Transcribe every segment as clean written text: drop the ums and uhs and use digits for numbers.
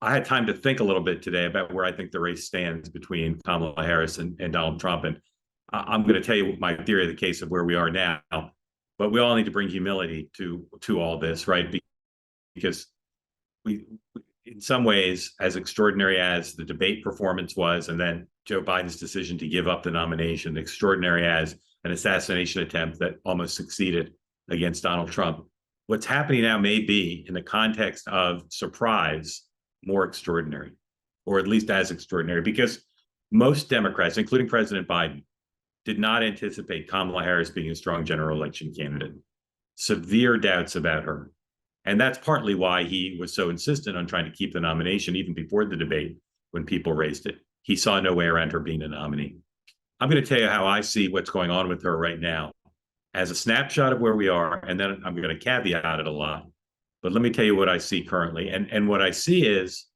I had time to think a little bit today about where I think the race stands between Kamala Harris and Donald Trump. And I'm going to tell you my theory of the case of where we are now. But we all need to bring humility to all this, right? Because we, in some ways, as extraordinary as the debate performance was, and then Joe Biden's decision to give up the nomination, extraordinary as an assassination attempt that almost succeeded against Donald Trump, what's happening now may be, in the context of surprise, more extraordinary, or at least as extraordinary, because most Democrats, including President Biden, did not anticipate Kamala Harris being a strong general election candidate. Severe doubts about her. And that's partly why he was so insistent on trying to keep the nomination even before the debate when people raised it. He saw no way around her being a nominee. I'm going to tell you how I see what's going on with her right now as a snapshot of where we are, and then I'm going to caveat it a lot. But let me tell you what I see currently. And what I see is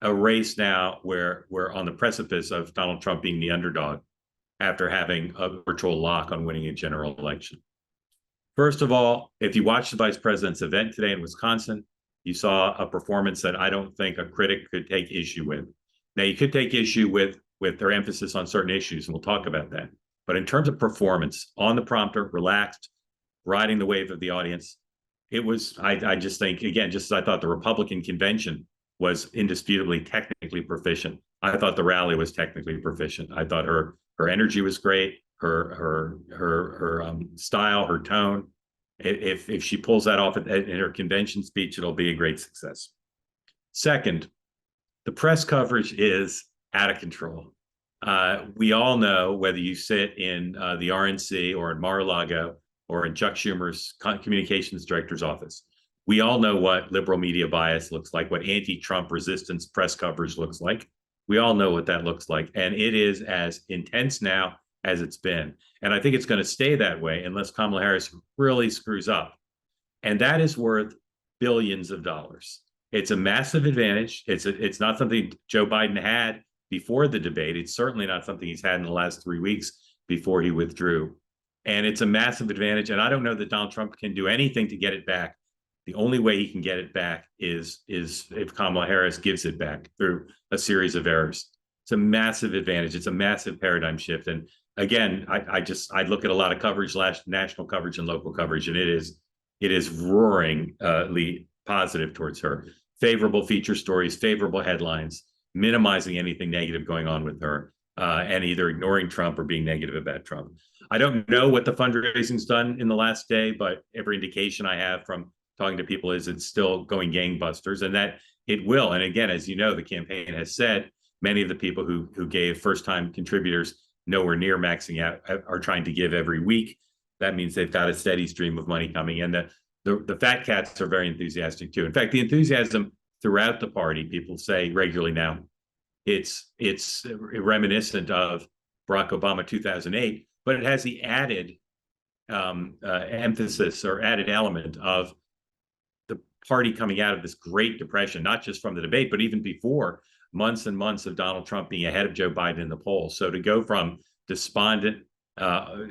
a race now where we're on the precipice of Donald Trump being the underdog after having a virtual lock on winning a general election. First of all, if you watched the vice president's event today in Wisconsin, you saw a performance that I don't think a critic could take issue with. Now, you could take issue with their emphasis on certain issues, and we'll talk about that. But in terms of performance, on the prompter, relaxed, riding the wave of the audience, it was, I just think, again, just as I thought the Republican convention was indisputably technically proficient, I thought the rally was technically proficient. I thought her energy was great. Her style, her tone. If she pulls that off in her convention speech, it'll be a great success. Second, the press coverage is out of control. We all know, whether you sit in the RNC or in Mar-a-Lago or in Chuck Schumer's communications director's office, we all know what liberal media bias looks like, what anti-Trump resistance press coverage looks like. We all know what that looks like. And it is as intense now as it's been. And I think it's going to stay that way unless Kamala Harris really screws up. And that is worth billions of dollars. It's a massive advantage. It's not something Joe Biden had before the debate. It's certainly not something he's had in the last 3 weeks before he withdrew. And it's a massive advantage. And I don't know that Donald Trump can do anything to get it back. The only way he can get it back is if Kamala Harris gives it back through a series of errors. It's a massive advantage. It's a massive paradigm shift. And again, I look at a lot of coverage, national coverage and local coverage, and it is roaringly positive towards her. Favorable feature stories, favorable headlines, minimizing anything negative going on with her, and either ignoring Trump or being negative about Trump. I don't know what the fundraising's done in the last day, but every indication I have from talking to people is it's still going gangbusters, and that it will. And again, as you know, the campaign has said many of the people who gave first-time contributors nowhere near maxing out are trying to give every week. That means they've got a steady stream of money coming in. The fat cats are very enthusiastic too. In fact, the enthusiasm throughout the party, people say regularly now, it's reminiscent of Barack Obama 2008, but it has the added emphasis or added element of the party coming out of this Great Depression, not just from the debate, but even before, months and months of Donald Trump being ahead of Joe Biden in the polls. So to go from despondent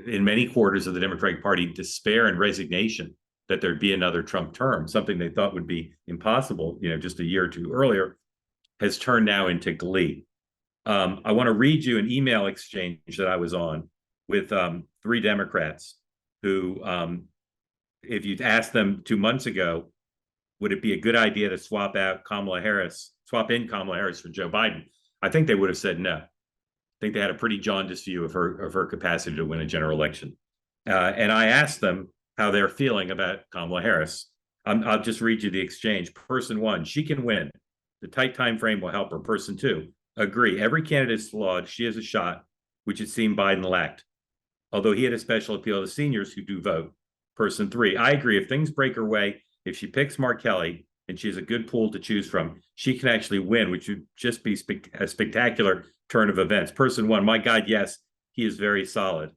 in many quarters of the Democratic Party, despair and resignation that there'd be another Trump term, something they thought would be impossible, just a year or two earlier, has turned now into glee. I want to read you an email exchange that I was on with 3 Democrats who, if you'd asked them 2 months ago, would it be a good idea to swap in Kamala Harris for Joe Biden? I think they would have said no. I think they had a pretty jaundiced view of her capacity to win a general election. And I asked them how they're feeling about Kamala Harris. I'll just read you the exchange. Person 1, she can win. The tight time frame will help her. Person 2, agree. Every candidate is flawed. She has a shot, which it seemed Biden lacked, although he had a special appeal to seniors who do vote. Person 3, I agree. If things break her way, if she picks Mark Kelly and she has a good pool to choose from, she can actually win, which would just be a spectacular turn of events. Person 1, my God, yes, he is very solid.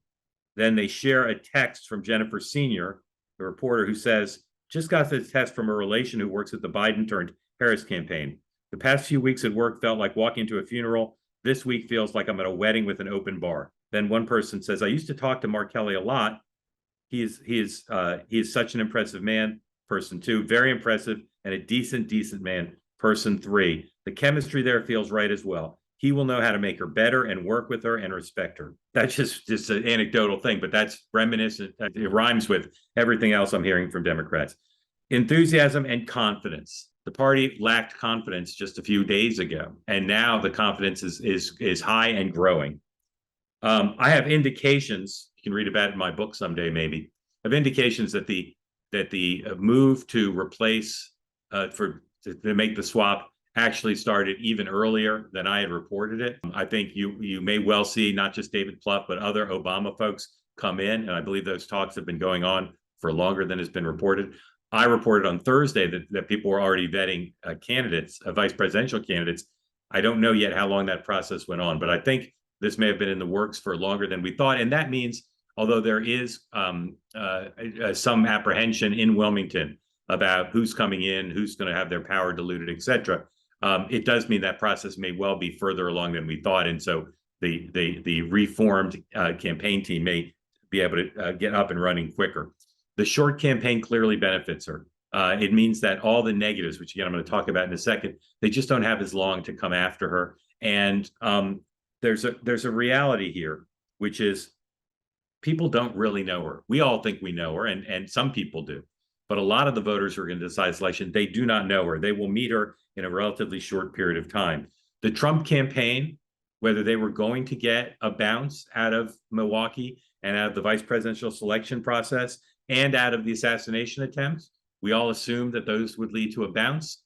Then they share a text from Jennifer Senior, the reporter, who says, just got this text from a relation who works at the Biden-turned-Harris campaign. The past few weeks at work felt like walking to a funeral. This week feels like I'm at a wedding with an open bar. Then one person says, I used to talk to Mark Kelly a lot. He is such an impressive man. Person 2, very impressive and a decent man. Person 3, The chemistry there feels right as well. He will know how to make her better and work with her and respect her. That's just an anecdotal thing, but that's reminiscent. It rhymes with everything else I'm hearing from Democrats. Enthusiasm and confidence. The party lacked confidence just a few days ago, and now the confidence is high and growing. I have indications. You can read about it in my book someday, maybe. Of indications that the move to replace to make the swap actually started even earlier than I had reported it. I think you may well see not just David Plouffe, but other Obama folks come in, and I believe those talks have been going on for longer than has been reported. I reported on Thursday that people were already vetting candidates, vice presidential candidates. I don't know yet how long that process went on, but I think this may have been in the works for longer than we thought. And that means, although there is some apprehension in Wilmington about who's coming in, who's going to have their power diluted, et cetera, it does mean that process may well be further along than we thought. And so the reformed campaign team may be able to get up and running quicker. The short campaign clearly benefits her. It means that all the negatives, which again I'm going to talk about in a second, they just don't have as long to come after her. And there's a reality here, which is people don't really know her. We all think we know her, and some people do. But a lot of the voters who are going to decide this election, they do not know her. They will meet her in a relatively short period of time. The Trump campaign, whether they were going to get a bounce out of Milwaukee and out of the vice presidential selection process and out of the assassination attempts, we all assumed that those would lead to a bounce.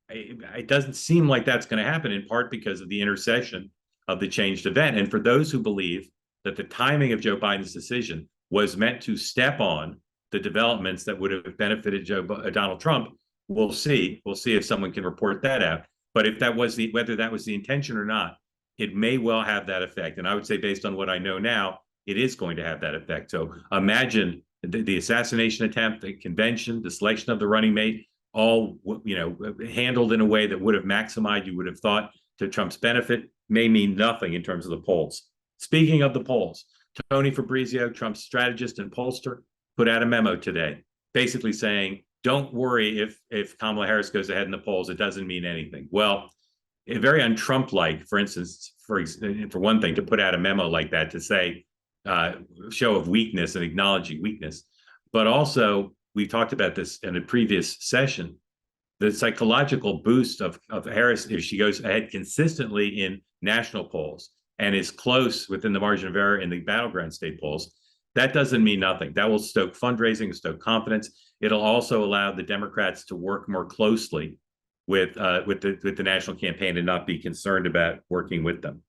It doesn't seem like that's going to happen, in part because of the intercession of the changed event. And for those who believe that the timing of Joe Biden's decision was meant to step on the developments that would have benefited Donald Trump, we'll see. We'll see if someone can report that out. But if that was whether that was the intention or not, it may well have that effect. And I would say, based on what I know now, it is going to have that effect. So imagine the assassination attempt, the convention, the selection of the running mate, all handled in a way that would have maximized, you would have thought, to Trump's benefit, may mean nothing in terms of the polls. Speaking of the polls, Tony Fabrizio, Trump's strategist and pollster, put out a memo today, basically saying, don't worry if Kamala Harris goes ahead in the polls, it doesn't mean anything. Well, very un-Trump-like, for instance, for one thing, to put out a memo like that to say, show of weakness and acknowledging weakness. But also, we talked about this in a previous session, the psychological boost of Harris, if she goes ahead consistently in national polls and is close within the margin of error in the battleground state polls, that doesn't mean nothing. That will stoke fundraising, stoke confidence. It'll also allow the Democrats to work more closely with the national campaign and not be concerned about working with them.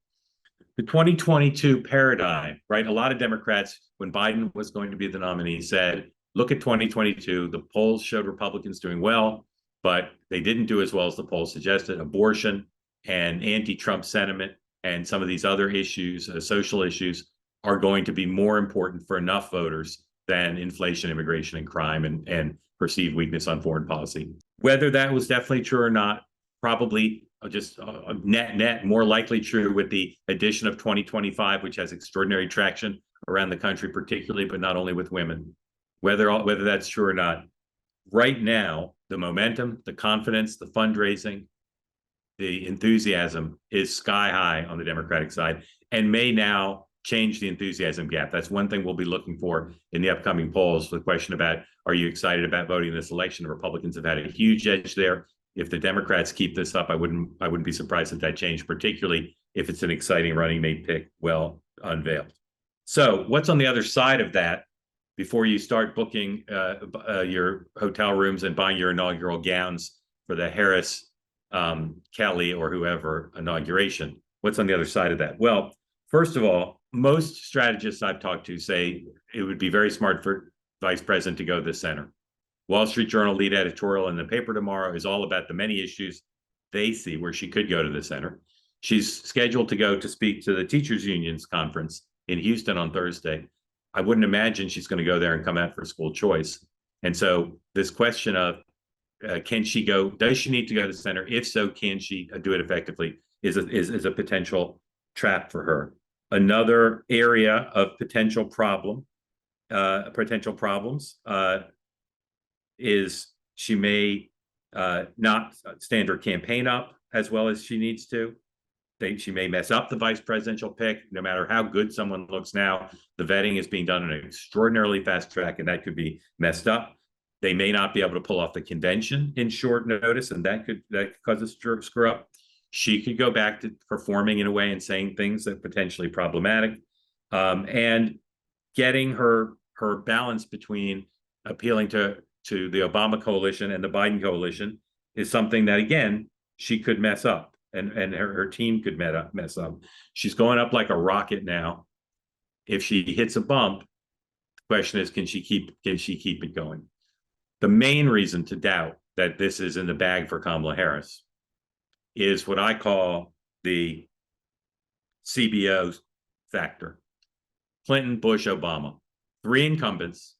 The 2022 paradigm, right? A lot of Democrats, when Biden was going to be the nominee, said, look at 2022. The polls showed Republicans doing well, but they didn't do as well as the polls suggested. Abortion and anti-Trump sentiment and some of these other issues, social issues, are going to be more important for enough voters than inflation, immigration, and crime, and perceived weakness on foreign policy. Whether that was definitely true or not, probably just net more likely true with the addition of 2025, which has extraordinary traction around the country, particularly, but not only with women. Whether that's true or not, right now, the momentum, the confidence, the fundraising, the enthusiasm is sky high on the Democratic side, and may now change the enthusiasm gap. That's one thing we'll be looking for in the upcoming polls. The question about, are you excited about voting in this election? The Republicans have had a huge edge there. If the Democrats keep this up, I wouldn't be surprised if that changed, particularly if it's an exciting running mate pick well unveiled. So what's on the other side of that before you start booking your hotel rooms and buying your inaugural gowns for the Harris, Kelly, or whoever inauguration? What's on the other side of that? Well, first of all, most strategists I've talked to say it would be very smart for Vice President to go to the center. Wall Street Journal lead editorial in the paper tomorrow is all about the many issues they see where she could go to the center. She's scheduled to go to speak to the teachers unions conference in Houston on Thursday. I wouldn't imagine she's going to go there and come out for school choice. And so this question of can she go, does she need to go to the center? If so, can she do it effectively is a potential trap for her. Another area of potential problems is she may not stand her campaign up as well as she needs to. She may mess up the vice presidential pick. No matter how good someone looks now, the vetting is being done in an extraordinarily fast track, and that could be messed up. They may not be able to pull off the convention in short notice, and that could cause a screw up. She could go back to performing in a way and saying things that are potentially problematic, and getting her balance between appealing to the Obama coalition and the Biden coalition is something that, again, she could mess up. And her team could mess up. She's going up like a rocket now. If she hits a bump, the question is, can she keep it going? The main reason to doubt that this is in the bag for Kamala Harris is what I call the CBO factor. Clinton, Bush, Obama, 3 incumbents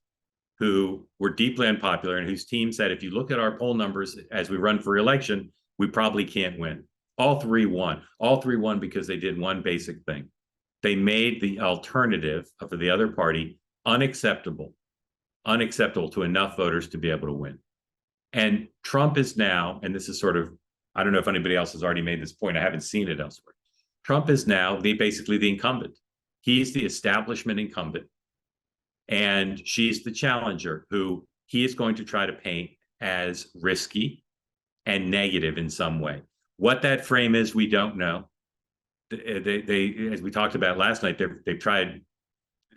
who were deeply unpopular and whose team said, if you look at our poll numbers as we run for re-election, we probably can't win. All 3 won. All 3 won because they did one basic thing. They made the alternative of the other party unacceptable to enough voters to be able to win. And Trump is now, and this is sort of, I don't know if anybody else has already made this point. I haven't seen it elsewhere. Trump is now basically the incumbent. He's the establishment incumbent. And she's the challenger who he is going to try to paint as risky and negative in some way. What that frame is, we don't know. They as we talked about last night, they've tried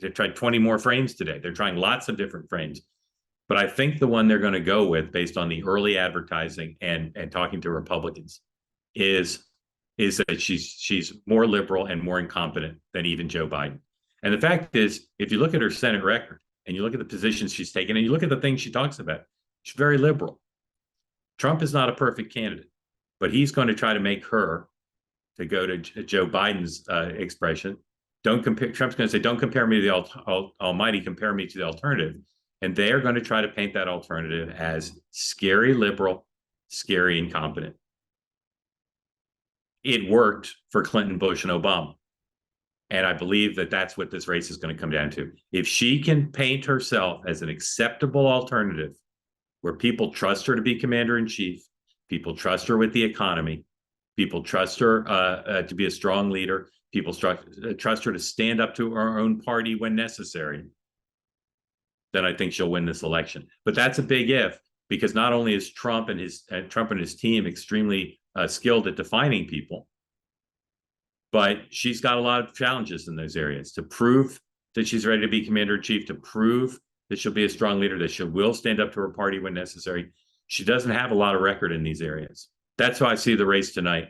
20 more frames today. They're trying lots of different frames. But I think the one they're going to go with, based on the early advertising and talking to Republicans, is that she's more liberal and more incompetent than even Joe Biden. And the fact is, if you look at her Senate record and you look at the positions she's taken and you look at the things she talks about, she's very liberal. Trump is not a perfect candidate, but he's going to try to make her, to go to Joe Biden's expression, don't compare. Trump's going to say, don't compare me to the almighty, compare me to the alternative. And they are going to try to paint that alternative as scary liberal, scary incompetent. It worked for Clinton, Bush, and Obama. And I believe that that's what this race is going to come down to. If she can paint herself as an acceptable alternative, where people trust her to be commander-in-chief, people trust her with the economy, people trust her to be a strong leader, people trust her to stand up to her own party when necessary, then I think she'll win this election. But that's a big if, because not only is Trump and his team extremely skilled at defining people, but she's got a lot of challenges in those areas to prove that she's ready to be commander-in-chief, to prove that she'll be a strong leader, that she will stand up to her party when necessary. She doesn't have a lot of record in these areas. That's how I see the race tonight.